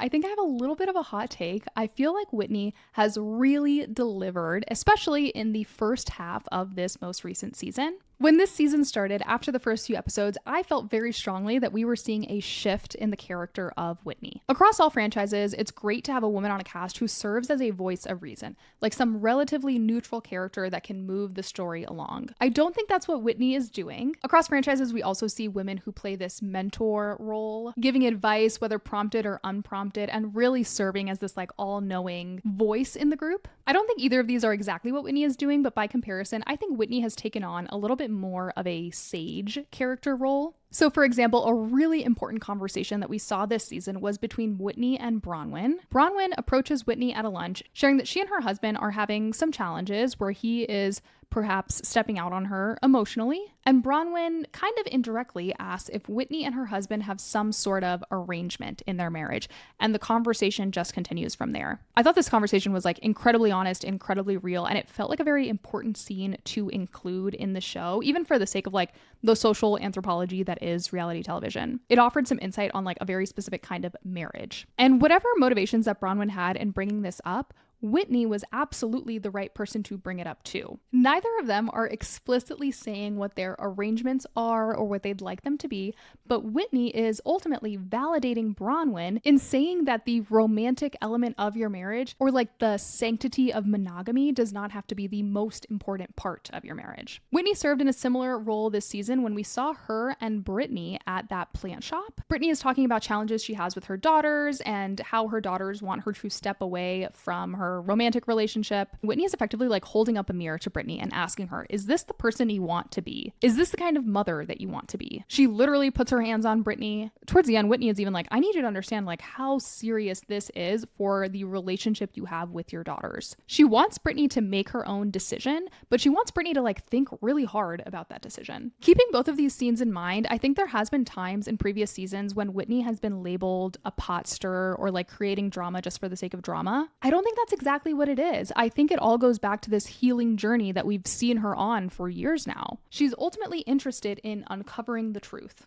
I think I have a little bit of a hot take. I feel like Whitney has really delivered, especially in the first half of this most recent season. When this season started, after the first few episodes, I felt very strongly that we were seeing a shift in the character of Whitney. Across all franchises, it's great to have a woman on a cast who serves as a voice of reason, like some relatively neutral character that can move the story along. I don't think that's what Whitney is doing. Across franchises, we also see women who play this mentor role, giving advice, whether prompted or unprompted, and really serving as this like all-knowing voice in the group. I don't think either of these are exactly what Whitney is doing, but by comparison, I think Whitney has taken on a little bit more of a sage character role. So for example, a really important conversation that we saw this season was between Whitney and Bronwyn. Bronwyn approaches Whitney at a lunch, sharing that she and her husband are having some challenges where he is perhaps stepping out on her emotionally. And Bronwyn kind of indirectly asks if Whitney and her husband have some sort of arrangement in their marriage. And the conversation just continues from there. I thought this conversation was like incredibly honest, incredibly real, and it felt like a very important scene to include in the show, even for the sake of like the social anthropology that is reality television. It offered some insight on like a very specific kind of marriage. And whatever motivations that Bronwyn had in bringing this up, Whitney was absolutely the right person to bring it up to. Neither of them are explicitly saying what their arrangements are or what they'd like them to be, but Whitney is ultimately validating Bronwyn in saying that the romantic element of your marriage, or like the sanctity of monogamy, does not have to be the most important part of your marriage. Whitney served in a similar role this season when we saw her and Brittany at that plant shop. Brittany is talking about challenges she has with her daughters and how her daughters want her to step away from her romantic relationship. Whitney is effectively like holding up a mirror to Brittany and asking her, is this the person you want to be? Is this the kind of mother that you want to be? She literally puts her hands on Brittany. Towards the end, Whitney is even like, I need you to understand like how serious this is for the relationship you have with your daughters. She wants Brittany to make her own decision, but she wants Brittany to like think really hard about that decision. Keeping both of these scenes in mind, I think there has been times in previous seasons when Whitney has been labeled a pot stirrer or like creating drama just for the sake of drama. I don't think that's exactly what it is. I think it all goes back to this healing journey that we've seen her on for years now. She's ultimately interested in uncovering the truth.